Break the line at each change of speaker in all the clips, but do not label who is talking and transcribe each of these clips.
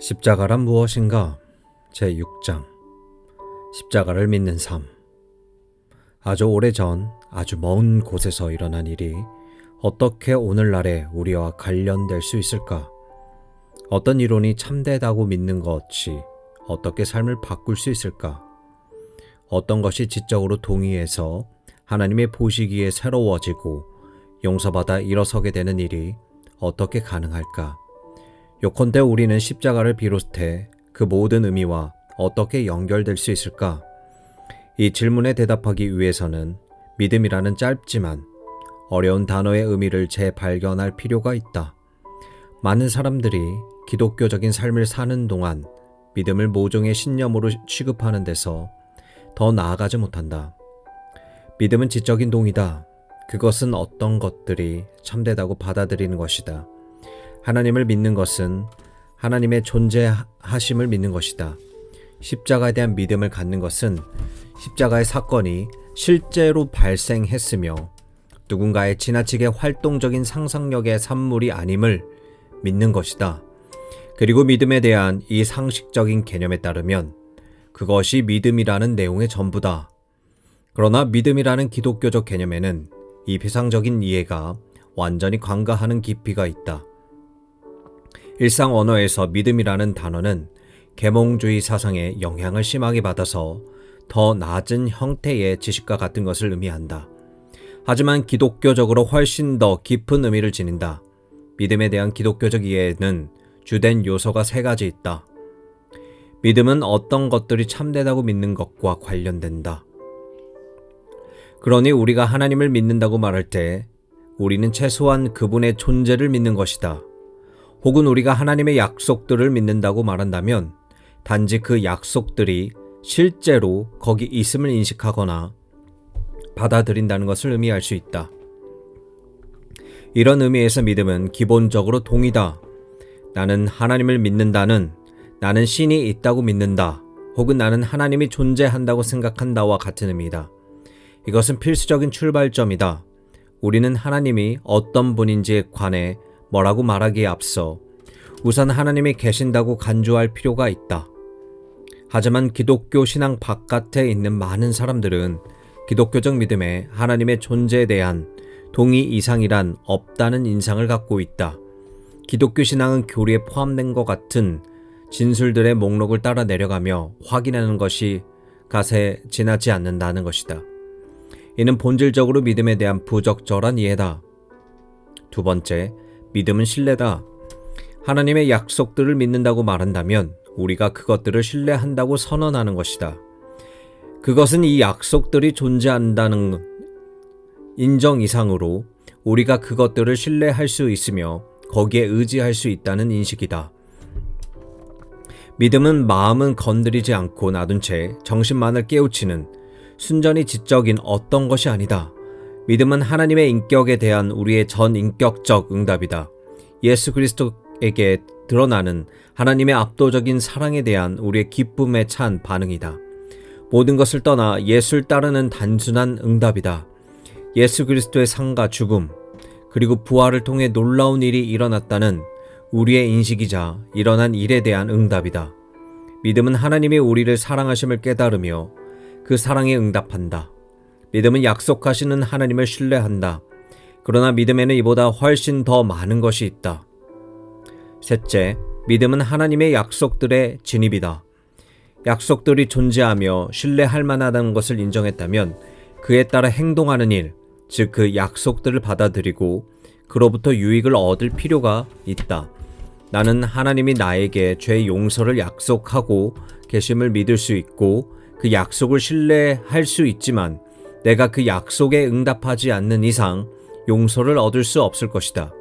십자가란 무엇인가? 제6장 십자가를 믿는 삶. 아주 오래전 아주 먼 곳에서 일어난 일이 어떻게 오늘날의 우리와 관련될 수 있을까? 어떤 이론이 참되다고 믿는 것이 어떻게 삶을 바꿀 수 있을까? 어떤 것이 지적으로 동의해서 하나님의 보시기에 새로워지고 용서받아 일어서게 되는 일이 어떻게 가능할까? 요컨대 우리는 십자가를 비롯해 그 모든 의미와 어떻게 연결될 수 있을까? 이 질문에 대답하기 위해서는 믿음이라는 짧지만 어려운 단어의 의미를 재발견할 필요가 있다. 많은 사람들이 기독교적인 삶을 사는 동안 믿음을 모종의 신념으로 취급하는 데서 더 나아가지 못한다. 믿음은 지적인 동의다. 그것은 어떤 것들이 참되다고 받아들이는 것이다. 하나님을 믿는 것은 하나님의 존재하심을 믿는 것이다. 십자가에 대한 믿음을 갖는 것은 십자가의 사건이 실제로 발생했으며 누군가의 지나치게 활동적인 상상력의 산물이 아님을 믿는 것이다. 그리고 믿음에 대한 이 상식적인 개념에 따르면 그것이 믿음이라는 내용의 전부다. 그러나 믿음이라는 기독교적 개념에는 이 비상적인 이해가 완전히 관가하는 깊이가 있다. 일상 언어에서 믿음이라는 단어는 계몽주의 사상의 영향을 심하게 받아서 더 낮은 형태의 지식과 같은 것을 의미한다. 하지만 기독교적으로 훨씬 더 깊은 의미를 지닌다. 믿음에 대한 기독교적 이해에는 주된 요소가 세 가지 있다. 믿음은 어떤 것들이 참되다고 믿는 것과 관련된다. 그러니 우리가 하나님을 믿는다고 말할 때 우리는 최소한 그분의 존재를 믿는 것이다. 혹은 우리가 하나님의 약속들을 믿는다고 말한다면 단지 그 약속들이 실제로 거기 있음을 인식하거나 받아들인다는 것을 의미할 수 있다. 이런 의미에서 믿음은 기본적으로 동의다. 나는 하나님을 믿는다는 나는 신이 있다고 믿는다. 혹은 나는 하나님이 존재한다고 생각한다와 같은 의미다. 이것은 필수적인 출발점이다. 우리는 하나님이 어떤 분인지에 관해 뭐라고 말하기에 앞서 우선 하나님이 계신다고 간주할 필요가 있다. 하지만 기독교 신앙 바깥에 있는 많은 사람들은 기독교적 믿음에 하나님의 존재에 대한 동의 이상이란 없다는 인상을 갖고 있다. 기독교 신앙은 교리에 포함된 것 같은 진술들의 목록을 따라 내려가며 확인하는 것이 갓에 지나지 않는다는 것이다. 이는 본질적으로 믿음에 대한 부적절한 이해다. 두 번째, 믿음은 신뢰다. 하나님의 약속들을 믿는다고 말한다면 우리가 그것들을 신뢰한다고 선언하는 것이다. 그것은 이 약속들이 존재한다는 인정 이상으로 우리가 그것들을 신뢰할 수 있으며 거기에 의지할 수 있다는 인식이다. 믿음은 마음은 건드리지 않고 놔둔 채 정신만을 깨우치는 순전히 지적인 어떤 것이 아니다. 믿음은 하나님의 인격에 대한 우리의 전인격적 응답이다. 예수 그리스도에게 드러나는 하나님의 압도적인 사랑에 대한 우리의 기쁨에 찬 반응이다. 모든 것을 떠나 예수를 따르는 단순한 응답이다. 예수 그리스도의 상과 죽음, 그리고 부활을 통해 놀라운 일이 일어났다는 우리의 인식이자 일어난 일에 대한 응답이다. 믿음은 하나님이 우리를 사랑하심을 깨달으며 그 사랑에 응답한다. 믿음은 약속하시는 하나님을 신뢰한다. 그러나 믿음에는 이보다 훨씬 더 많은 것이 있다. 셋째, 믿음은 하나님의 약속들의 진입이다. 약속들이 존재하며 신뢰할 만하다는 것을 인정했다면 그에 따라 행동하는 일, 즉 그 약속들을 받아들이고 그로부터 유익을 얻을 필요가 있다. 나는 하나님이 나에게 죄 용서를 약속하고 계심을 믿을 수 있고 그 약속을 신뢰할 수 있지만 내가 그 약속에 응답하지 않는 이상 용서를 얻을 수 없을 것이다.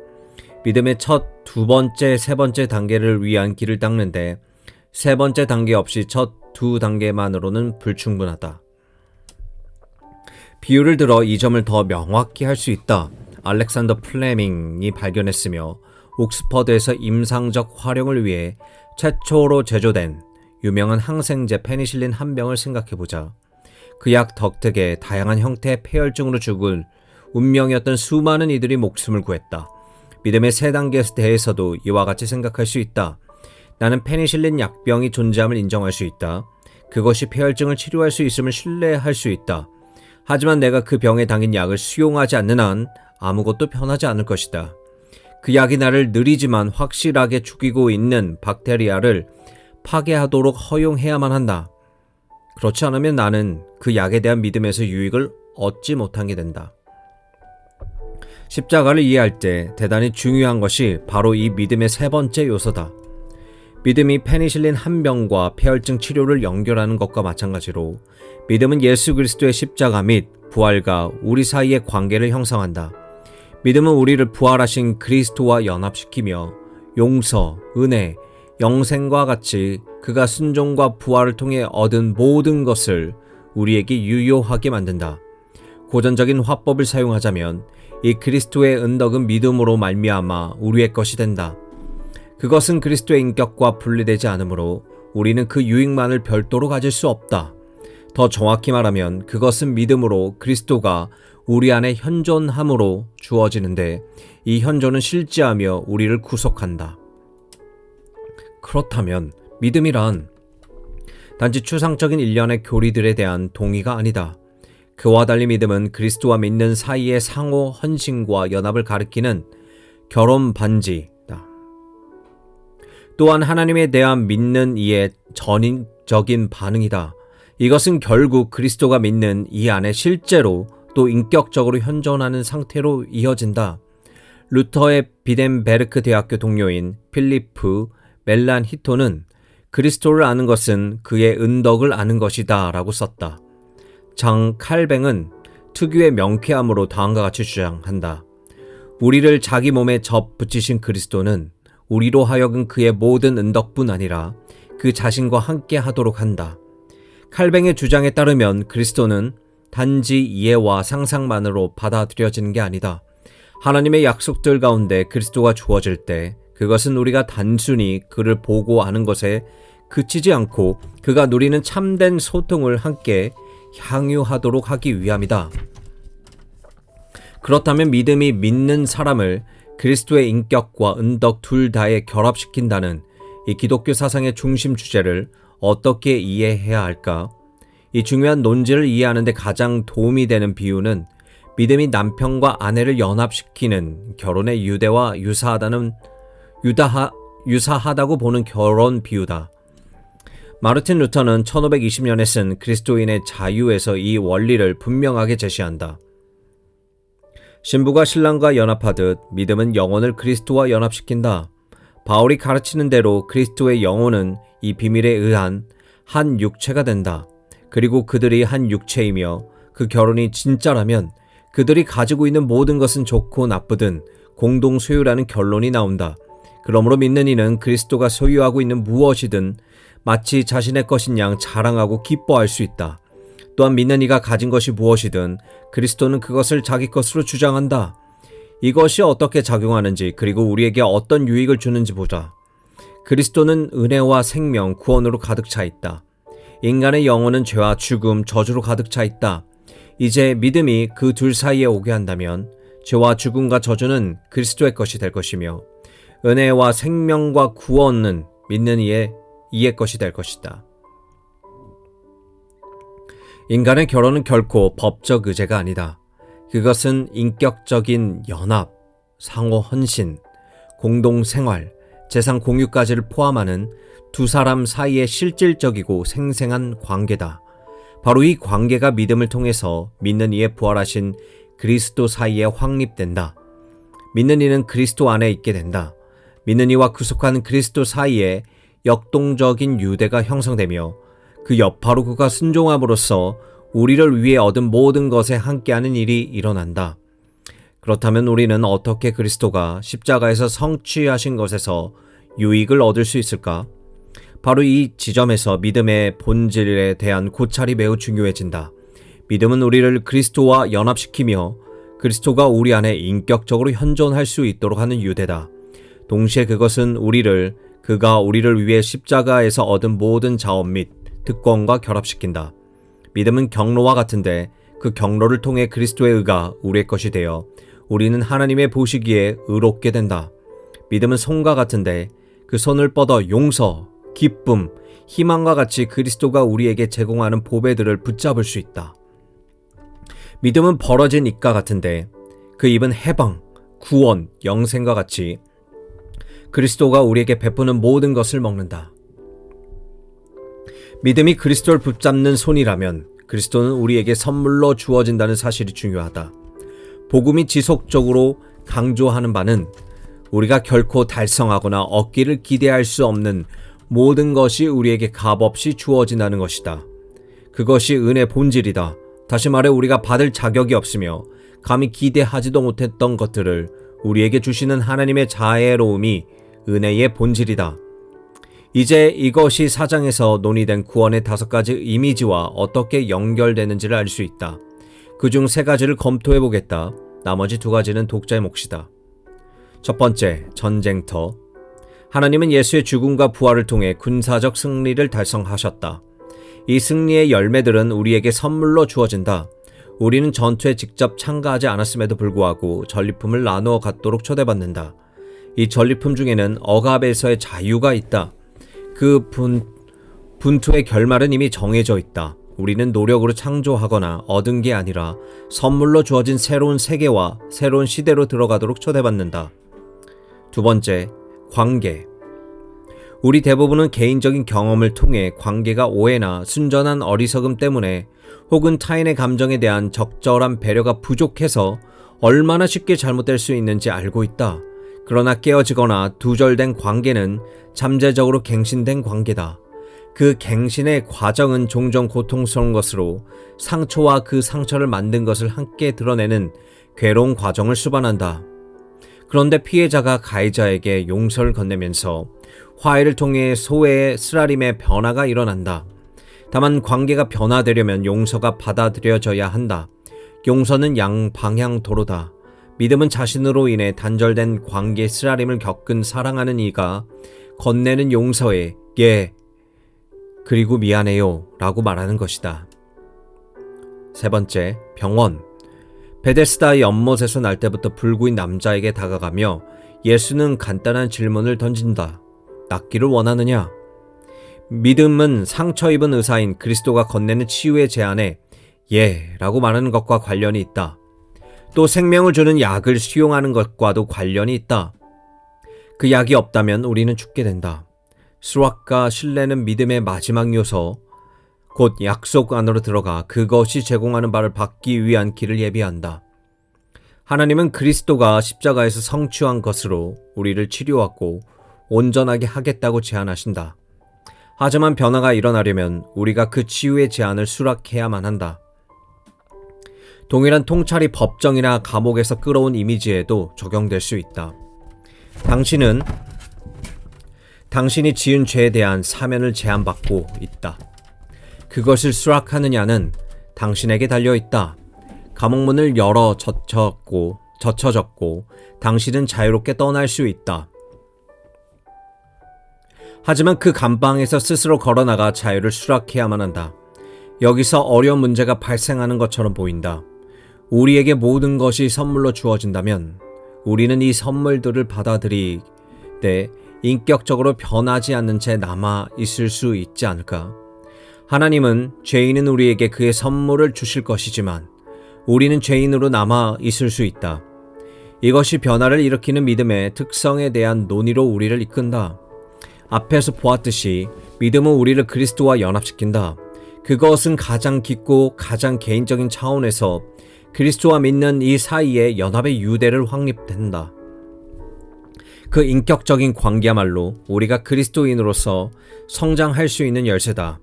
믿음의 첫, 두 번째, 세 번째 단계를 위한 길을 닦는데 세 번째 단계 없이 첫 두 단계만으로는 불충분하다. 비유를 들어 이 점을 더 명확히 할 수 있다. 알렉산더 플레밍이 발견했으며 옥스퍼드에서 임상적 활용을 위해 최초로 제조된 유명한 항생제 페니실린 한 병을 생각해보자. 그 약 덕택에 다양한 형태의 폐혈증으로 죽을 운명이었던 수많은 이들이 목숨을 구했다. 믿음의 세 단계에 대해서도 이와 같이 생각할 수 있다. 나는 페니실린 약병이 존재함을 인정할 수 있다. 그것이 폐혈증을 치료할 수 있음을 신뢰할 수 있다. 하지만 내가 그 병에 담긴 약을 수용하지 않는 한 아무것도 변하지 않을 것이다. 그 약이 나를 느리지만 확실하게 죽이고 있는 박테리아를 파괴하도록 허용해야만 한다. 그렇지 않으면 나는 그 약에 대한 믿음에서 유익을 얻지 못하게 된다. 십자가를 이해할 때 대단히 중요한 것이 바로 이 믿음의 세 번째 요소다. 믿음이 페니실린 한 병과 폐혈증 치료를 연결하는 것과 마찬가지로 믿음은 예수 그리스도의 십자가 및 부활과 우리 사이의 관계를 형성한다. 믿음은 우리를 부활하신 그리스도와 연합시키며 용서, 은혜, 영생과 같이 그가 순종과 부활을 통해 얻은 모든 것을 우리에게 유효하게 만든다. 고전적인 화법을 사용하자면 이 그리스도의 은덕은 믿음으로 말미암아 우리의 것이 된다. 그것은 그리스도의 인격과 분리되지 않으므로 우리는 그 유익만을 별도로 가질 수 없다. 더 정확히 말하면 그것은 믿음으로 그리스도가 우리 안에 현존함으로 주어지는데 이 현존은 실제하며 우리를 구속한다. 그렇다면 믿음이란 단지 추상적인 일련의 교리들에 대한 동의가 아니다. 그와 달리 믿음은 그리스도와 믿는 사이의 상호 헌신과 연합을 가리키는 결혼 반지다. 또한 하나님에 대한 믿는 이의 전인적인 반응이다. 이것은 결국 그리스도가 믿는 이 안에 실제로 또 인격적으로 현존하는 상태로 이어진다. 루터의 비덴베르크 대학교 동료인 필리프 멜란히토는 그리스도를 아는 것은 그의 은덕을 아는 것이다 라고 썼다. 장 칼뱅은 특유의 명쾌함으로 다음과 같이 주장한다. 우리를 자기 몸에 접붙이신 그리스도는 우리로 하여금 그의 모든 은덕뿐 아니라 그 자신과 함께 하도록 한다. 칼뱅의 주장에 따르면 그리스도는 단지 이해와 상상만으로 받아들여지는 게 아니다. 하나님의 약속들 가운데 그리스도가 주어질 때 그것은 우리가 단순히 그를 보고 아는 것에 그치지 않고 그가 누리는 참된 소통을 함께 향유하도록 하기 위함이다. 그렇다면 믿음이 믿는 사람을 그리스도의 인격과 은덕 둘 다에 결합시킨다는 이 기독교 사상의 중심 주제를 어떻게 이해해야 할까? 이 중요한 논지를 이해하는 데 가장 도움이 되는 비유는 믿음이 남편과 아내를 연합시키는 결혼의 유대와 유사하다고 보는 결혼 비유다. 마르틴 루터는 1520년에 쓴 그리스도인의 자유에서 이 원리를 분명하게 제시한다. 신부가 신랑과 연합하듯 믿음은 영혼을 그리스도와 연합시킨다. 바울이 가르치는 대로 그리스도의 영혼은 이 비밀에 의한 한 육체가 된다. 그리고 그들이 한 육체이며 그 결혼이 진짜라면 그들이 가지고 있는 모든 것은 좋고 나쁘든 공동 소유라는 결론이 나온다. 그러므로 믿는 이는 그리스도가 소유하고 있는 무엇이든 마치 자신의 것인 양 자랑하고 기뻐할 수 있다. 또한 믿는 이가 가진 것이 무엇이든 그리스도는 그것을 자기 것으로 주장한다. 이것이 어떻게 작용하는지 그리고 우리에게 어떤 유익을 주는지 보자. 그리스도는 은혜와 생명, 구원으로 가득 차 있다. 인간의 영혼은 죄와 죽음, 저주로 가득 차 있다. 이제 믿음이 그 둘 사이에 오게 한다면 죄와 죽음과 저주는 그리스도의 것이 될 것이며 은혜와 생명과 구원은 믿는 이의 것이 될 것이다. 인간의 결혼은 결코 법적 의제가 아니다. 그것은 인격적인 연합, 상호 헌신, 공동 생활, 재산 공유까지를 포함하는 두 사람 사이의 실질적이고 생생한 관계다. 바로 이 관계가 믿음을 통해서 믿는 이의 부활하신 그리스도 사이에 확립된다. 믿는 이는 그리스도 안에 있게 된다. 믿는 이와 구속한 그리스도 사이에 역동적인 유대가 형성되며 그 여파로 그가 순종함으로써 우리를 위해 얻은 모든 것에 함께하는 일이 일어난다. 그렇다면 우리는 어떻게 그리스도가 십자가에서 성취하신 것에서 유익을 얻을 수 있을까? 바로 이 지점에서 믿음의 본질에 대한 고찰이 매우 중요해진다. 믿음은 우리를 그리스도와 연합시키며 그리스도가 우리 안에 인격적으로 현존할 수 있도록 하는 유대다. 동시에 그것은 그가 우리를 위해 십자가에서 얻은 모든 자원 및 특권과 결합시킨다. 믿음은 경로와 같은데 그 경로를 통해 그리스도의 의가 우리의 것이 되어 우리는 하나님의 보시기에 의롭게 된다. 믿음은 손과 같은데 그 손을 뻗어 용서, 기쁨, 희망과 같이 그리스도가 우리에게 제공하는 보배들을 붙잡을 수 있다. 믿음은 벌어진 입과 같은데 그 입은 해방, 구원, 영생과 같이 그리스도가 우리에게 베푸는 모든 것을 먹는다. 믿음이 그리스도를 붙잡는 손이라면 그리스도는 우리에게 선물로 주어진다는 사실이 중요하다. 복음이 지속적으로 강조하는 바는 우리가 결코 달성하거나 얻기를 기대할 수 없는 모든 것이 우리에게 값없이 주어진다는 것이다. 그것이 은혜의 본질이다. 다시 말해 우리가 받을 자격이 없으며 감히 기대하지도 못했던 것들을 우리에게 주시는 하나님의 자애로움이 은혜의 본질이다. 이제 이것이 4장에서 논의된 구원의 5가지 이미지와 어떻게 연결되는지를 알 수 있다. 그중 3가지를 검토해 보겠다. 나머지 2가지는 독자의 몫이다. 첫 번째, 전쟁터. 하나님은 예수의 죽음과 부활을 통해 군사적 승리를 달성하셨다. 이 승리의 열매들은 우리에게 선물로 주어진다. 우리는 전투에 직접 참가하지 않았음에도 불구하고 전리품을 나누어 갖도록 초대받는다. 이 전리품 중에는 억압에서의 자유가 있다. 그 분투의 결말은 이미 정해져 있다. 우리는 노력으로 창조하거나 얻은 게 아니라 선물로 주어진 새로운 세계와 새로운 시대로 들어가도록 초대받는다. 두 번째, 관계. 우리 대부분은 개인적인 경험을 통해 관계가 오해나 순전한 어리석음 때문에 혹은 타인의 감정에 대한 적절한 배려가 부족해서 얼마나 쉽게 잘못될 수 있는지 알고 있다. 그러나 깨어지거나 두절된 관계는 잠재적으로 갱신된 관계다. 그 갱신의 과정은 종종 고통스러운 것으로 상처와 그 상처를 만든 것을 함께 드러내는 괴로운 과정을 수반한다. 그런데 피해자가 가해자에게 용서를 건네면서 화해를 통해 소외의 쓰라림의 변화가 일어난다. 다만 관계가 변화되려면 용서가 받아들여져야 한다. 용서는 양방향 도로다. 믿음은 자신으로 인해 단절된 관계의 쓰라림을 겪은 사랑하는 이가 건네는 용서에 예, 그리고 미안해요 라고 말하는 것이다. 세 번째, 병원. 베데스다의 연못에서 날 때부터 불구인 남자에게 다가가며 예수는 간단한 질문을 던진다. 낫기를 원하느냐? 믿음은 상처 입은 의사인 그리스도가 건네는 치유의 제안에 예 라고 말하는 것과 관련이 있다. 또 생명을 주는 약을 수용하는 것과도 관련이 있다. 그 약이 없다면 우리는 죽게 된다. 수락과 신뢰는 믿음의 마지막 요소, 곧 약속 안으로 들어가 그것이 제공하는 바를 받기 위한 길을 예비한다. 하나님은 그리스도가 십자가에서 성취한 것으로 우리를 치료하고 온전하게 하겠다고 제안하신다. 하지만 변화가 일어나려면 우리가 그 치유의 제안을 수락해야만 한다. 동일한 통찰이 법정이나 감옥에서 끌어온 이미지에도 적용될 수 있다. 당신이 지은 죄에 대한 사면을 제안받고 있다. 그것을 수락하느냐는 당신에게 달려있다. 감옥문을 열어 젖혀졌고 당신은 자유롭게 떠날 수 있다. 하지만 그 감방에서 스스로 걸어나가 자유를 수락해야만 한다. 여기서 어려운 문제가 발생하는 것처럼 보인다. 우리에게 모든 것이 선물로 주어진다면 우리는 이 선물들을 받아들일 때 인격적으로 변하지 않는 채 남아 있을 수 있지 않을까? 하나님은 죄인은 우리에게 그의 선물을 주실 것이지만 우리는 죄인으로 남아 있을 수 있다. 이것이 변화를 일으키는 믿음의 특성에 대한 논의로 우리를 이끈다. 앞에서 보았듯이 믿음은 우리를 그리스도와 연합시킨다. 그것은 가장 깊고 가장 개인적인 차원에서 그리스도와 믿는 이 사이에 연합의 유대를 확립된다. 그 인격적인 관계야말로 우리가 그리스도인으로서 성장할 수 있는 열쇠다.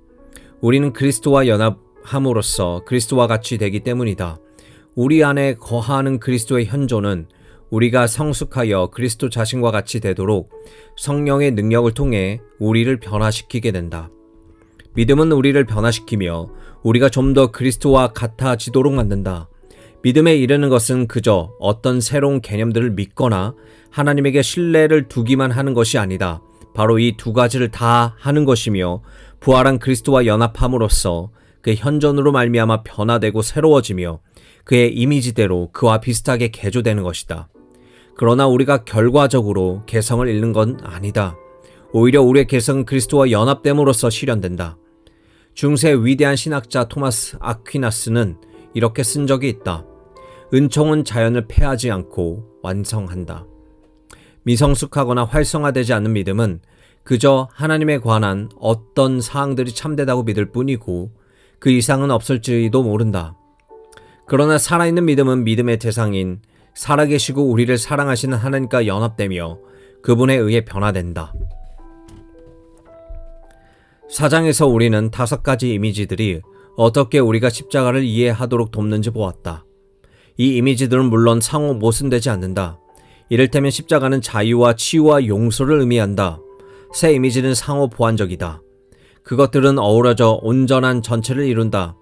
우리는 그리스도와 연합함으로써 그리스도와 같이 되기 때문이다. 우리 안에 거하는 그리스도의 현존은 우리가 성숙하여 그리스도 자신과 같이 되도록 성령의 능력을 통해 우리를 변화시키게 된다. 믿음은 우리를 변화시키며 우리가 좀 더 그리스도와 같아지도록 만든다. 믿음에 이르는 것은 그저 어떤 새로운 개념들을 믿거나 하나님에게 신뢰를 두기만 하는 것이 아니다. 바로 이 2가지를 다 하는 것이며 부활한 그리스도와 연합함으로써 그의 현존으로 말미암아 변화되고 새로워지며 그의 이미지대로 그와 비슷하게 개조되는 것이다. 그러나 우리가 결과적으로 개성을 잃는 건 아니다. 오히려 우리의 개성은 그리스도와 연합됨으로써 실현된다. 중세 위대한 신학자 토마스 아퀴나스는 이렇게 쓴 적이 있다. 은총은 자연을 폐하지 않고 완성한다. 미성숙하거나 활성화되지 않는 믿음은 그저 하나님에 관한 어떤 사항들이 참되다고 믿을 뿐이고 그 이상은 없을지도 모른다. 그러나 살아있는 믿음은 믿음의 대상인 살아계시고 우리를 사랑하시는 하나님과 연합되며 그분에 의해 변화된다. 4장에서 우리는 5가지 이미지들이 어떻게 우리가 십자가를 이해하도록 돕는지 보았다. 이 이미지들은 물론 상호 모순되지 않는다. 이를테면 십자가는 자유와 치유와 용서를 의미한다. 새 이미지는 상호 보완적이다. 그것들은 어우러져 온전한 전체를 이룬다.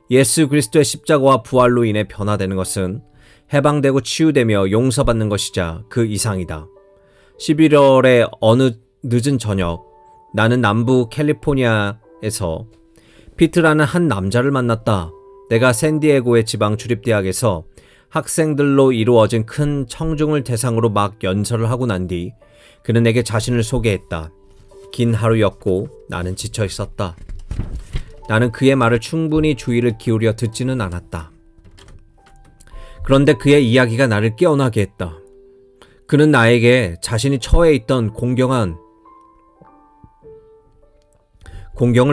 예수 그리스도의 십자가와 부활로 인해 변화되는 것은 해방되고 치유되며 용서받는 것이자 그 이상이다. 11월의 어느 늦은 저녁, 나는 남부 캘리포니아에서 피트라는 한 남자를 만났다. 내가 샌디에고의 지방 주립대학에서 학생들로 이루어진 큰 청중을 대상으로 막 연설을 하고 난 뒤 그는 내게 자신을 소개했다. 긴 하루였고 나는 지쳐 있었다. 나는 그의 말을 충분히 주의를 기울여 듣지는 않았다. 그런데 그의 이야기가 나를 깨어나게 했다. 그는 나에게 자신이 처해 있던 공경을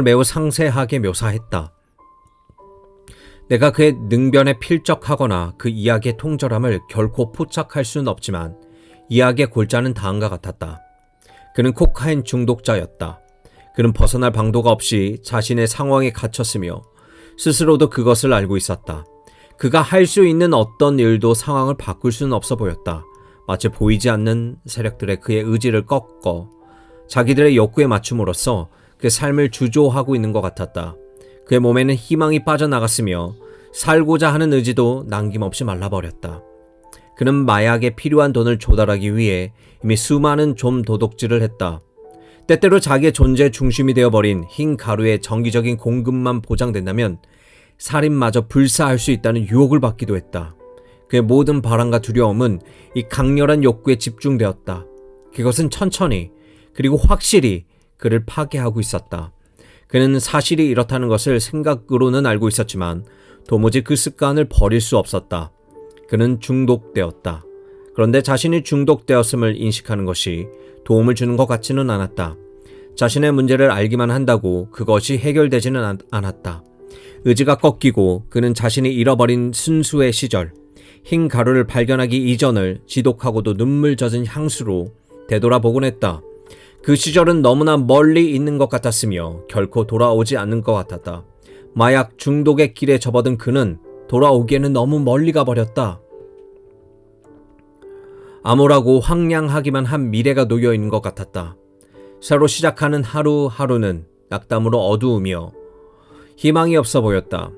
매우 상세하게 묘사했다. 내가 그의 능변에 필적하거나 그 이야기의 통절함을 결코 포착할 수는 없지만 이야기의 골자는 다음과 같았다. 그는 코카인 중독자였다. 그는 벗어날 방도가 없이 자신의 상황에 갇혔으며 스스로도 그것을 알고 있었다. 그가 할 수 있는 어떤 일도 상황을 바꿀 수는 없어 보였다. 마치 보이지 않는 세력들의 그의 의지를 꺾어 자기들의 욕구에 맞춤으로써 그 삶을 주조하고 있는 것 같았다. 그의 몸에는 희망이 빠져나갔으며 살고자 하는 의지도 남김없이 말라버렸다. 그는 마약에 필요한 돈을 조달하기 위해 이미 수많은 좀 도둑질을 했다. 때때로 자기의 존재의 중심이 되어버린 흰 가루의 정기적인 공급만 보장된다면 살인마저 불사할 수 있다는 유혹을 받기도 했다. 그의 모든 바람과 두려움은 이 강렬한 욕구에 집중되었다. 그것은 천천히 그리고 확실히 그를 파괴하고 있었다. 그는 사실이 이렇다는 것을 생각으로는 알고 있었지만 도무지 그 습관을 버릴 수 없었다. 그는 중독되었다. 그런데 자신이 중독되었음을 인식하는 것이 도움을 주는 것 같지는 않았다. 자신의 문제를 알기만 한다고 그것이 해결되지는 않았다. 의지가 꺾이고 그는 자신이 잃어버린 순수의 시절, 흰 가루를 발견하기 이전을 지독하고도 눈물 젖은 향수로 되돌아보곤 했다. 그 시절은 너무나 멀리 있는 것 같았으며 결코 돌아오지 않는 것 같았다. 마약 중독의 길에 접어든 그는 돌아오기에는 너무 멀리 가버렸다. 암울하고 황량하기만 한 미래가 놓여있는 것 같았다. 새로 시작하는 하루하루는 낙담으로 어두우며 희망이 없어 보였다.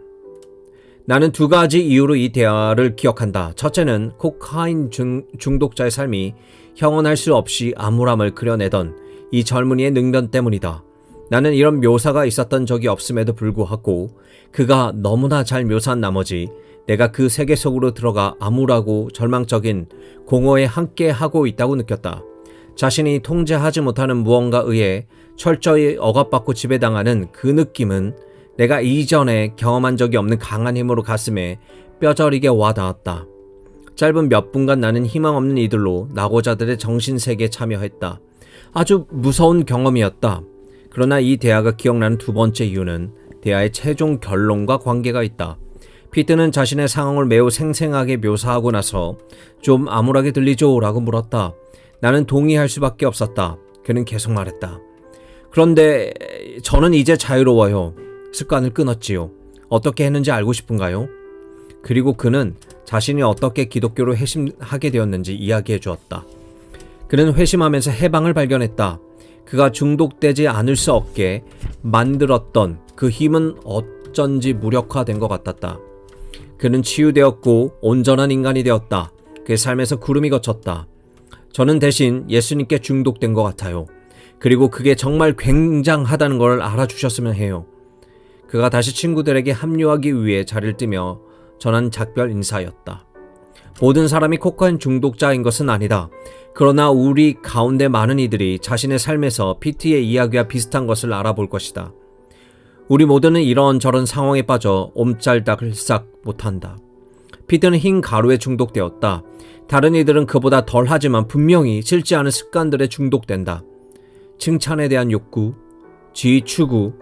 나는 2가지 이유로 이 대화를 기억한다. 첫째는 코카인 중독자의 삶이 형언할 수 없이 암울함을 그려내던 이 젊은이의 능력 때문이다. 나는 이런 묘사가 있었던 적이 없음에도 불구하고 그가 너무나 잘 묘사한 나머지 내가 그 세계 속으로 들어가 암울하고 절망적인 공허에 함께하고 있다고 느꼈다. 자신이 통제하지 못하는 무언가에 의해 철저히 억압받고 지배당하는 그 느낌은 내가 이전에 경험한 적이 없는 강한 힘으로 가슴에 뼈저리게 와닿았다. 짧은 몇 분간 나는 희망 없는 이들로 낙오자들의 정신세계에 참여했다. 아주 무서운 경험이었다. 그러나 이 대화가 기억나는 2번째 이유는 대화의 최종 결론과 관계가 있다. 피트는 자신의 상황을 매우 생생하게 묘사하고 나서 좀 암울하게 들리죠? 라고 물었다. 나는 동의할 수밖에 없었다. 그는 계속 말했다. 그런데 저는 이제 자유로워요. 습관을 끊었지요. 어떻게 했는지 알고 싶은가요? 그리고 그는 자신이 어떻게 기독교로 회심하게 되었는지 이야기해 주었다. 그는 회심하면서 해방을 발견했다. 그가 중독되지 않을 수 없게 만들었던 그 힘은 어쩐지 무력화된 것 같았다. 그는 치유되었고 온전한 인간이 되었다. 그의 삶에서 구름이 걷혔다. 저는 대신 예수님께 중독된 것 같아요. 그리고 그게 정말 굉장하다는 걸 알아주셨으면 해요. 그가 다시 친구들에게 합류하기 위해 자리를 뜨며 전한 작별 인사였다. 모든 사람이 코카인 중독자인 것은 아니다. 그러나 우리 가운데 많은 이들이 자신의 삶에서 피트의 이야기와 비슷한 것을 알아볼 것이다. 우리 모두는 이런저런 상황에 빠져 옴짤달싹 못한다. 피트는 흰 가루에 중독되었다. 다른 이들은 그보다 덜하지만 분명히 싫지 않은 습관들에 중독된다. 칭찬에 대한 욕구, 지위 추구,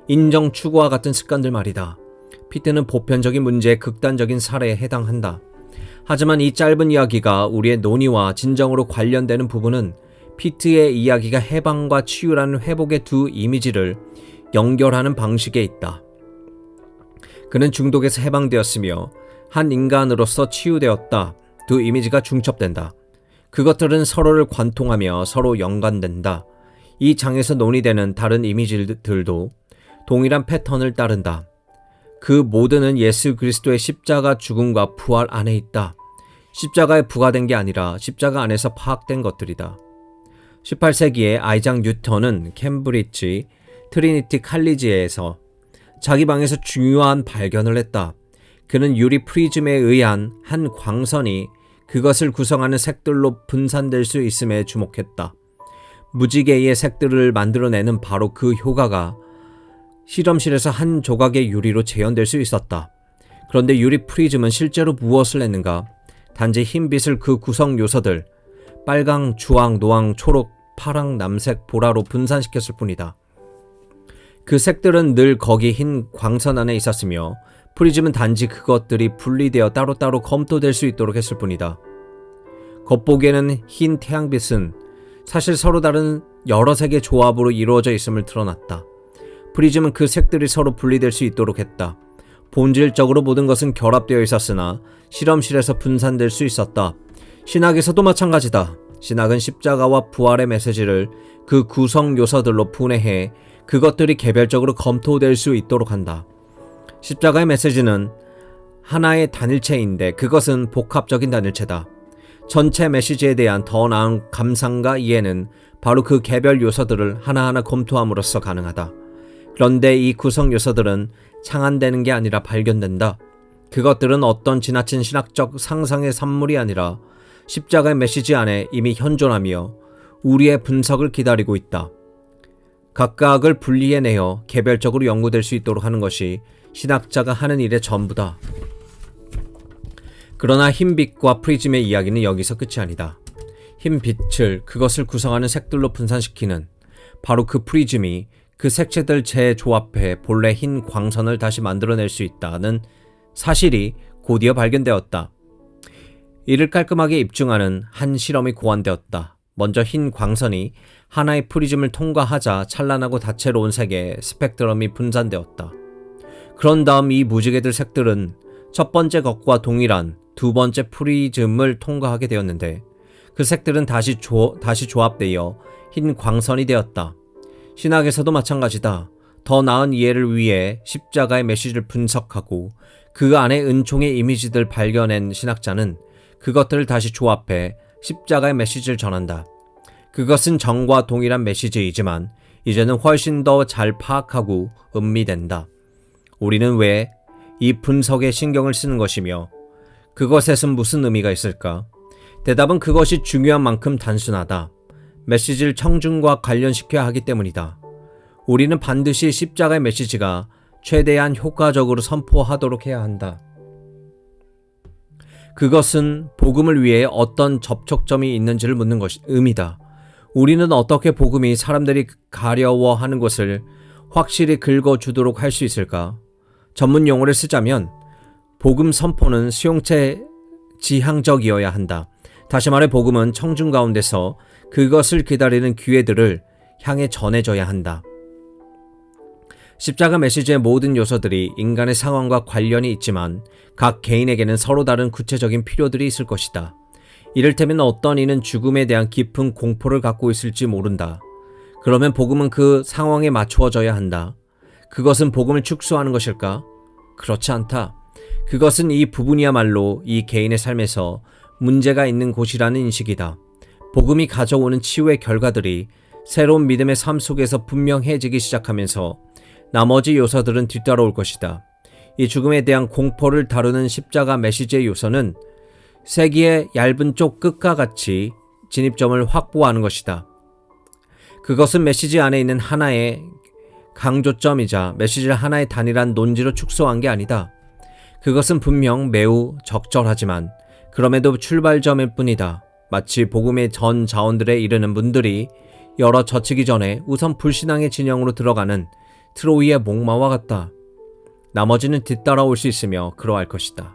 인정 추구와 같은 습관들 말이다. 피트는 보편적인 문제의 극단적인 사례에 해당한다. 하지만 이 짧은 이야기가 우리의 논의와 진정으로 관련되는 부분은 피트의 이야기가 해방과 치유라는 회복의 두 이미지를 연결하는 방식에 있다. 그는 중독에서 해방되었으며 한 인간으로서 치유되었다. 두 이미지가 중첩된다. 그것들은 서로를 관통하며 서로 연관된다. 이 장에서 논의되는 다른 이미지들도 동일한 패턴을 따른다. 그 모두는 예수 그리스도의 십자가 죽음과 부활 안에 있다. 십자가에 부과된 게 아니라 십자가 안에서 파악된 것들이다. 18세기에 아이작 뉴턴은 캠브리지 트리니티 칼리지에서 자기 방에서 중요한 발견을 했다. 그는 유리 프리즘에 의한 한 광선이 그것을 구성하는 색들로 분산될 수 있음에 주목했다. 무지개의 색들을 만들어내는 바로 그 효과가 실험실에서 한 조각의 유리로 재현될 수 있었다. 그런데 유리 프리즘은 실제로 무엇을 했는가? 단지 흰빛을 그 구성 요소들 빨강, 주황, 노황, 초록, 파랑, 남색, 보라로 분산시켰을 뿐이다. 그 색들은 늘 거기 흰 광선 안에 있었으며 프리즘은 단지 그것들이 분리되어 따로따로 검토될 수 있도록 했을 뿐이다. 겉보기에는 흰 태양빛은 사실 서로 다른 여러 색의 조합으로 이루어져 있음을 드러났다. 프리즘은 그 색들이 서로 분리될 수 있도록 했다. 본질적으로 모든 것은 결합되어 있었으나 실험실에서 분산될 수 있었다. 신학에서도 마찬가지다. 신학은 십자가와 부활의 메시지를 그 구성 요소들로 분해해 그것들이 개별적으로 검토될 수 있도록 한다. 십자가의 메시지는 하나의 단일체인데 그것은 복합적인 단일체다. 전체 메시지에 대한 더 나은 감상과 이해는 바로 그 개별 요소들을 하나하나 검토함으로써 가능하다. 그런데 이 구성 요소들은 창안되는 게 아니라 발견된다. 그것들은 어떤 지나친 신학적 상상의 산물이 아니라 십자가의 메시지 안에 이미 현존하며 우리의 분석을 기다리고 있다. 각각을 분리해내어 개별적으로 연구될 수 있도록 하는 것이 신학자가 하는 일의 전부다. 그러나 흰빛과 프리즘의 이야기는 여기서 끝이 아니다. 흰빛을 그것을 구성하는 색들로 분산시키는 바로 그 프리즘이 그 색채들 재조합해 본래 흰 광선을 다시 만들어낼 수 있다는 사실이 곧이어 발견되었다. 이를 깔끔하게 입증하는 한 실험이 고안되었다. 먼저 흰 광선이 하나의 프리즘을 통과하자 찬란하고 다채로운 색의 스펙트럼이 분산되었다. 그런 다음 이 무지개들 색들은 첫 번째 것과 동일한 두 번째 프리즘을 통과하게 되었는데 그 색들은 다시 조합되어 흰 광선이 되었다. 신학에서도 마찬가지다. 더 나은 이해를 위해 십자가의 메시지를 분석하고 그 안에 은총의 이미지들 발견한 신학자는 그것들을 다시 조합해 십자가의 메시지를 전한다. 그것은 전과 동일한 메시지이지만 이제는 훨씬 더 잘 파악하고 음미된다. 우리는 왜 이 분석에 신경을 쓰는 것이며 그것에선 무슨 의미가 있을까? 대답은 그것이 중요한 만큼 단순하다. 메시지를 청중과 관련시켜야 하기 때문이다. 우리는 반드시 십자가의 메시지가 최대한 효과적으로 선포하도록 해야 한다. 그것은 복음을 위해 어떤 접촉점이 있는지를 묻는 의미다. 우리는 어떻게 복음이 사람들이 가려워하는 것을 확실히 긁어주도록 할 수 있을까? 전문 용어를 쓰자면 복음 선포는 수용체 지향적이어야 한다. 다시 말해 복음은 청중 가운데서 그것을 기다리는 귀에들을 향해 전해져야 한다. 십자가 메시지의 모든 요소들이 인간의 상황과 관련이 있지만 각 개인에게는 서로 다른 구체적인 필요들이 있을 것이다. 이를테면 어떤 이는 죽음에 대한 깊은 공포를 갖고 있을지 모른다. 그러면 복음은 그 상황에 맞추어져야 한다. 그것은 복음을 축소하는 것일까? 그렇지 않다. 그것은 이 부분이야말로 이 개인의 삶에서 문제가 있는 곳이라는 인식이다. 복음이 가져오는 치유의 결과들이 새로운 믿음의 삶 속에서 분명해지기 시작하면서 나머지 요소들은 뒤따라올 것이다. 이 죽음에 대한 공포를 다루는 십자가 메시지의 요소는 세기의 얇은 쪽 끝과 같이 진입점을 확보하는 것이다. 그것은 메시지 안에 있는 하나의 강조점이자 메시지를 하나의 단일한 논지로 축소한 게 아니다. 그것은 분명 매우 적절하지만 그럼에도 출발점일 뿐이다. 마치 복음의 전 자원들에 이르는 분들이 열어 젖히기 전에 우선 불신앙의 진영으로 들어가는 트로이의 목마와 같다. 나머지는 뒤따라올 수 있으며 그러할 것이다.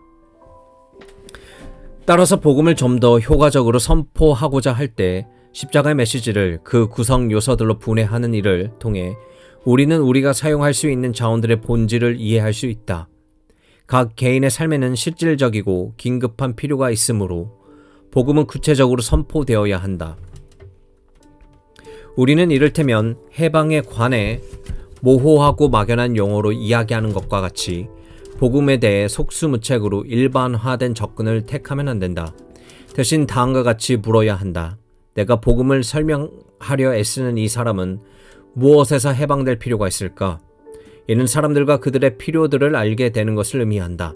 따라서 복음을 좀 더 효과적으로 선포하고자 할 때 십자가의 메시지를 그 구성 요소들로 분해하는 일을 통해 우리는 우리가 사용할 수 있는 자원들의 본질을 이해할 수 있다. 각 개인의 삶에는 실질적이고 긴급한 필요가 있으므로 복음은 구체적으로 선포되어야 한다. 우리는 이를테면 해방에 관해 모호하고 막연한 용어로 이야기하는 것과 같이 복음에 대해 속수무책으로 일반화된 접근을 택하면 안 된다. 대신 다음과 같이 물어야 한다. 내가 복음을 설명하려 애쓰는 이 사람은 무엇에서 해방될 필요가 있을까? 이는 사람들과 그들의 필요들을 알게 되는 것을 의미한다.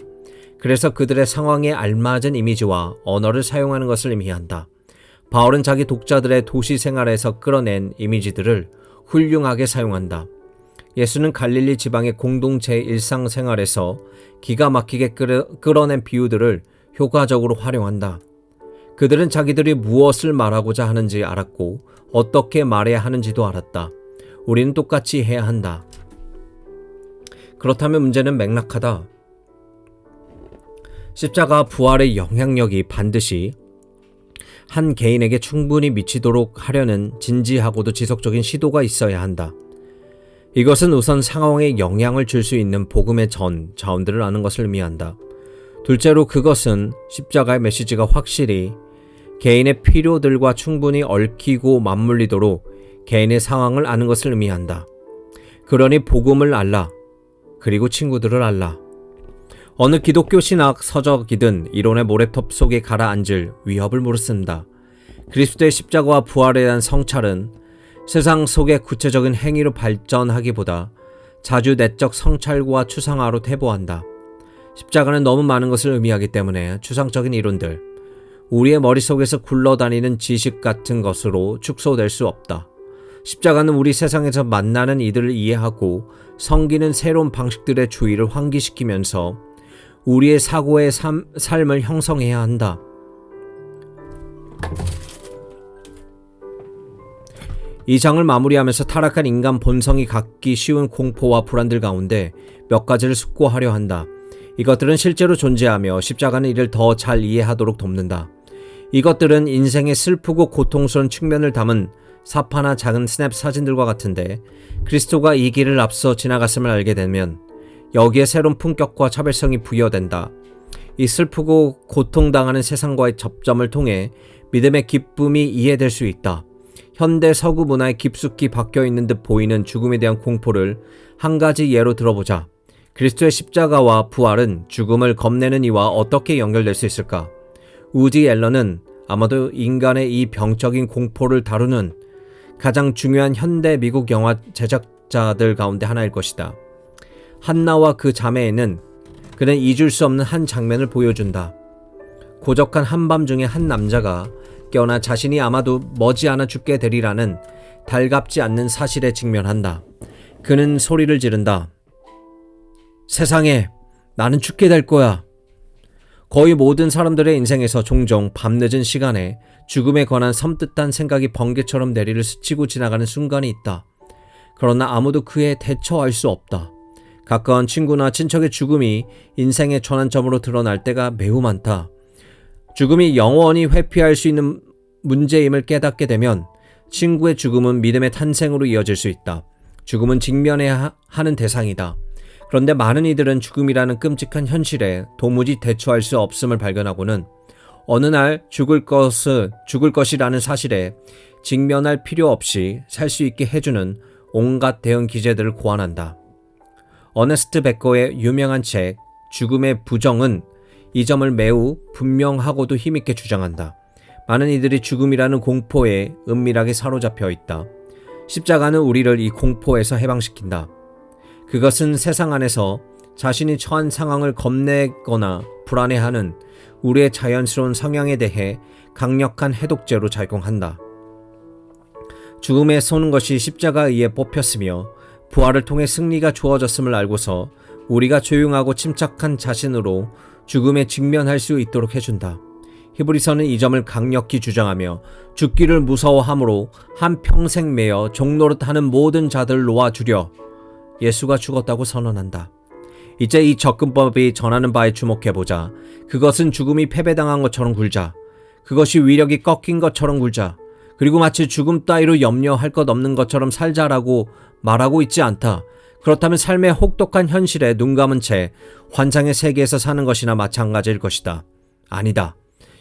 그래서 그들의 상황에 알맞은 이미지와 언어를 사용하는 것을 의미한다. 바울은 자기 독자들의 도시 생활에서 끌어낸 이미지들을 훌륭하게 사용한다. 예수는 갈릴리 지방의 공동체의 일상생활에서 기가 막히게 끌어낸 비유들을 효과적으로 활용한다. 그들은 자기들이 무엇을 말하고자 하는지 알았고 어떻게 말해야 하는지도 알았다. 우리는 똑같이 해야 한다. 그렇다면 문제는 맥락하다. 십자가 부활의 영향력이 반드시 한 개인에게 충분히 미치도록 하려는 진지하고도 지속적인 시도가 있어야 한다. 이것은 우선 상황에 영향을 줄 수 있는 복음의 전 자원들을 아는 것을 의미한다. 둘째로 그것은 십자가의 메시지가 확실히 개인의 필요들과 충분히 얽히고 맞물리도록 개인의 상황을 아는 것을 의미한다. 그러니 복음을 알라. 그리고 친구들을 알라. 어느 기독교 신학 서적이든 이론의 모래톱 속에 가라앉을 위협을 무릅쓴다. 그리스도의 십자가와 부활에 대한 성찰은 세상 속의 구체적인 행위로 발전하기보다 자주 내적 성찰과 추상화로 퇴보한다. 십자가는 너무 많은 것을 의미하기 때문에 추상적인 이론들, 우리의 머릿속에서 굴러다니는 지식 같은 것으로 축소될 수 없다. 십자가는 우리 세상에서 만나는 이들을 이해하고 섬기는 새로운 방식들의 주의를 환기시키면서 우리의 사고의 삶을 형성해야 한다. 이 장을 마무리하면서 타락한 인간 본성이 갖기 쉬운 공포와 불안들 가운데 몇 가지를 숙고하려 한다. 이것들은 실제로 존재하며 십자가는 이를 더 잘 이해하도록 돕는다. 이것들은 인생의 슬프고 고통스러운 측면을 담은 사파나 작은 스냅 사진들과 같은데 그리스도가 이 길을 앞서 지나갔음을 알게 되면 여기에 새로운 품격과 차별성이 부여된다. 이 슬프고 고통당하는 세상과의 접점을 통해 믿음의 기쁨이 이해될 수 있다. 현대 서구 문화에 깊숙이 박혀있는 듯 보이는 죽음에 대한 공포를 한 가지 예로 들어보자. 그리스도의 십자가와 부활은 죽음을 겁내는 이와 어떻게 연결될 수 있을까? 우디 앨런은 아마도 인간의 이 병적인 공포를 다루는 가장 중요한 현대 미국 영화 제작자들 가운데 하나일 것이다. 한나와 그 자매에는 그는 잊을 수 없는 한 장면을 보여준다. 고적한 한밤중에 한 남자가 깨어나 자신이 아마도 머지않아 죽게 되리라는 달갑지 않는 사실에 직면한다. 그는 소리를 지른다. 세상에, 나는 죽게 될 거야. 거의 모든 사람들의 인생에서 종종 밤늦은 시간에 죽음에 관한 섬뜩한 생각이 번개처럼 내리를 스치고 지나가는 순간이 있다. 그러나 아무도 그에 대처할 수 없다. 가까운 친구나 친척의 죽음이 인생의 전환점으로 드러날 때가 매우 많다. 죽음이 영원히 회피할 수 있는 문제임을 깨닫게 되면 친구의 죽음은 믿음의 탄생으로 이어질 수 있다. 죽음은 직면해야 하는 대상이다. 그런데 많은 이들은 죽음이라는 끔찍한 현실에 도무지 대처할 수 없음을 발견하고는 어느 날 죽을 것이라는 사실에 직면할 필요 없이 살 수 있게 해주는 온갖 대응 기제들을 고안한다. 어네스트 베커의 유명한 책 죽음의 부정은 이 점을 매우 분명하고도 힘있게 주장한다. 많은 이들이 죽음이라는 공포에 은밀하게 사로잡혀 있다. 십자가는 우리를 이 공포에서 해방시킨다. 그것은 세상 안에서 자신이 처한 상황을 겁내거나 불안해하는 우리의 자연스러운 성향에 대해 강력한 해독제로 작용한다. 죽음에 쏘는 것이 십자가에 의해 뽑혔으며 부활을 통해 승리가 주어졌음을 알고서 우리가 조용하고 침착한 자신으로 죽음에 직면할 수 있도록 해준다. 히브리서는 이 점을 강력히 주장하며 죽기를 무서워함으로 한평생 매여 종노릇하는 모든 자들을 놓아주려 예수가 죽었다고 선언한다. 이제 이 접근법이 전하는 바에 주목해보자. 그것은 죽음이 패배당한 것처럼 굴자. 그것이 위력이 꺾인 것처럼 굴자. 그리고 마치 죽음 따위로 염려할 것 없는 것처럼 살자라고 말하고 있지 않다. 그렇다면 삶의 혹독한 현실에 눈 감은 채 환상의 세계에서 사는 것이나 마찬가지일 것이다. 아니다.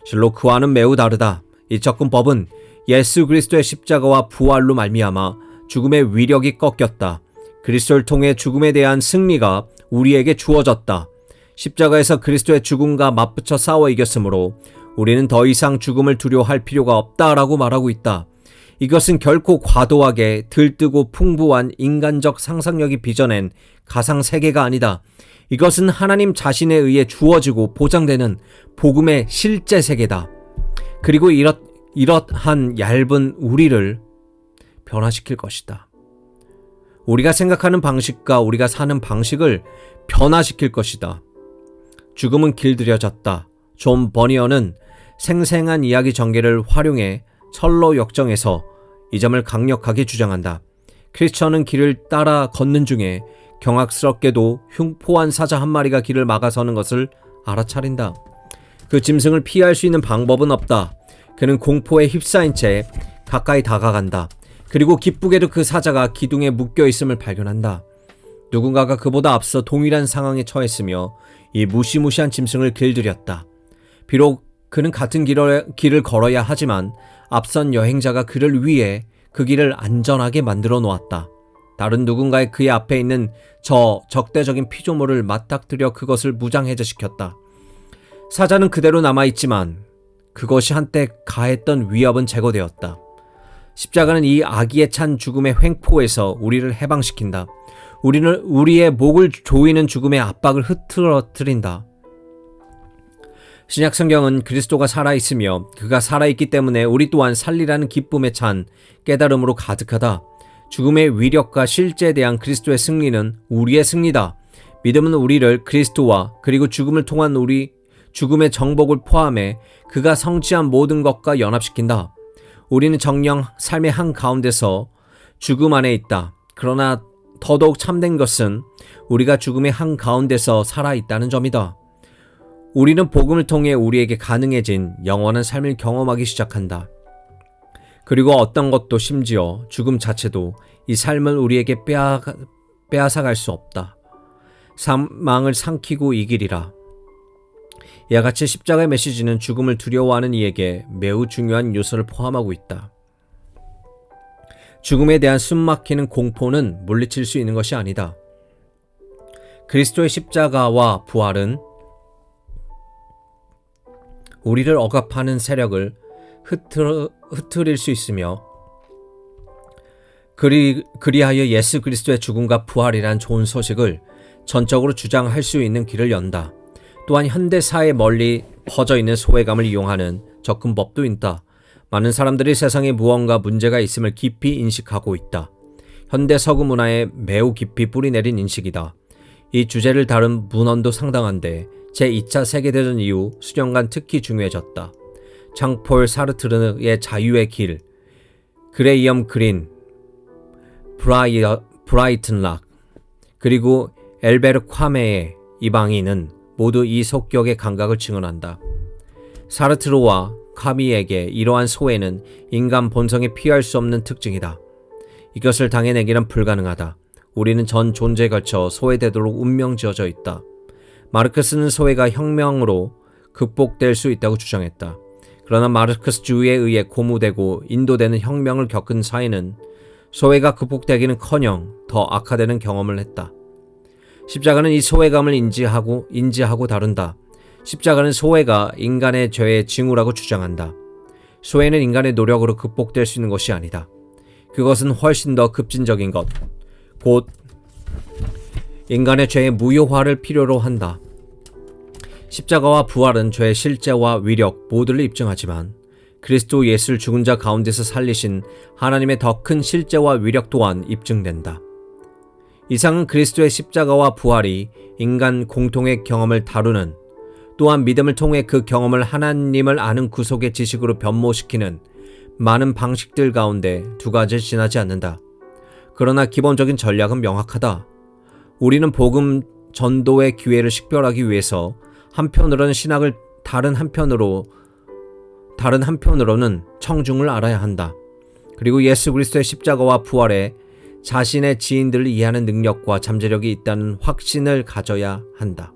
실로 그와는 매우 다르다. 이 접근법은 예수 그리스도의 십자가와 부활로 말미암아 죽음의 위력이 꺾였다. 그리스도를 통해 죽음에 대한 승리가 우리에게 주어졌다. 십자가에서 그리스도의 죽음과 맞붙여 싸워 이겼으므로 우리는 더 이상 죽음을 두려워할 필요가 없다라고 말하고 있다. 이것은 결코 과도하게 들뜨고 풍부한 인간적 상상력이 빚어낸 가상세계가 아니다. 이것은 하나님 자신에 의해 주어지고 보장되는 복음의 실제 세계다. 그리고 이러한 얇은 우리를 변화시킬 것이다. 우리가 생각하는 방식과 우리가 사는 방식을 변화시킬 것이다. 죽음은 길들여졌다. 존 버니어는 생생한 이야기 전개를 활용해 철로 역정에서 이 점을 강력하게 주장한다. 크리스천은 길을 따라 걷는 중에 경악스럽게도 흉포한 사자 한 마리가 길을 막아서는 것을 알아차린다. 그 짐승을 피할 수 있는 방법은 없다. 그는 공포에 휩싸인 채 가까이 다가간다. 그리고 기쁘게도 그 사자가 기둥에 묶여있음을 발견한다. 누군가가 그보다 앞서 동일한 상황에 처했으며 이 무시무시한 짐승을 길들였다. 비록 그는 같은 길을 걸어야 하지만 앞선 여행자가 그를 위해 그 길을 안전하게 만들어 놓았다. 다른 누군가의 그의 앞에 있는 저 적대적인 피조물을 맞닥뜨려 그것을 무장해제시켰다. 사자는 그대로 남아있지만 그것이 한때 가했던 위협은 제거되었다. 십자가는 이 악의에 찬 죽음의 횡포에서 우리를 해방시킨다. 우리는 우리의 목을 조이는 죽음의 압박을 흐트러뜨린다. 신약 성경은 그리스도가 살아있으며 그가 살아있기 때문에 우리 또한 살리라는 기쁨에 찬 깨달음으로 가득하다. 죽음의 위력과 실제에 대한 그리스도의 승리는 우리의 승리다. 믿음은 우리를 그리스도와 그리고 죽음을 통한 우리 죽음의 정복을 포함해 그가 성취한 모든 것과 연합시킨다. 우리는 정녕 삶의 한가운데서 죽음 안에 있다. 그러나 더더욱 참된 것은 우리가 죽음의 한가운데서 살아있다는 점이다. 우리는 복음을 통해 우리에게 가능해진 영원한 삶을 경험하기 시작한다. 그리고 어떤 것도 심지어 죽음 자체도 이 삶을 우리에게 빼앗아갈 수 없다. 사망을 삼키고 이기리라. 이와 같이 십자가의 메시지는 죽음을 두려워하는 이에게 매우 중요한 요소를 포함하고 있다. 죽음에 대한 숨막히는 공포는 물리칠 수 있는 것이 아니다. 그리스도의 십자가와 부활은 우리를 억압하는 세력을 흩트릴 수 있으며 그리하여 예수 그리스도의 죽음과 부활이란 좋은 소식을 전적으로 주장할 수 있는 길을 연다. 또한 현대사에 멀리 퍼져있는 소외감을 이용하는 접근법도 있다. 많은 사람들이 세상에 무언가 문제가 있음을 깊이 인식하고 있다. 현대 서구 문화에 매우 깊이 뿌리내린 인식이다. 이 주제를 다룬 문헌도 상당한데 제2차 세계대전 이후 수년간 특히 중요해졌다. 장폴 사르트르의 자유의 길, 그레이엄 그린, 브라이튼 락, 그리고 엘베르 콰메의 이방인은 모두 이 속격의 감각을 증언한다. 사르트르와 카미에게 이러한 소외는 인간 본성에 피할 수 없는 특징이다. 이것을 당해내기는 불가능하다. 우리는 전 존재에 걸쳐 소외되도록 운명 지어져 있다. 마르크스는 소외가 혁명으로 극복될 수 있다고 주장했다. 그러나 마르크스주의에 의해 고무되고 인도되는 혁명을 겪은 사회는 소외가 극복되기는커녕 더 악화되는 경험을 했다. 십자가는 이 소외감을 인지하고 다룬다. 십자가는 소외가 인간의 죄의 징후라고 주장한다. 소외는 인간의 노력으로 극복될 수 있는 것이 아니다. 그것은 훨씬 더 급진적인 것, 곧 인간의 죄의 무효화를 필요로 한다. 십자가와 부활은 죄의 실제와 위력 모두를 입증하지만 그리스도 예수를 죽은 자 가운데서 살리신 하나님의 더 큰 실제와 위력 또한 입증된다. 이상은 그리스도의 십자가와 부활이 인간 공통의 경험을 다루는, 또한 믿음을 통해 그 경험을 하나님을 아는 구속의 지식으로 변모시키는 많은 방식들 가운데 두 가지를 지나지 않는다. 그러나 기본적인 전략은 명확하다. 우리는 복음 전도의 기회를 식별하기 위해서 한편으로는 신학을, 다른 한편으로는 청중을 알아야 한다. 그리고 예수 그리스도의 십자가와 부활에 자신의 지인들을 이해하는 능력과 잠재력이 있다는 확신을 가져야 한다.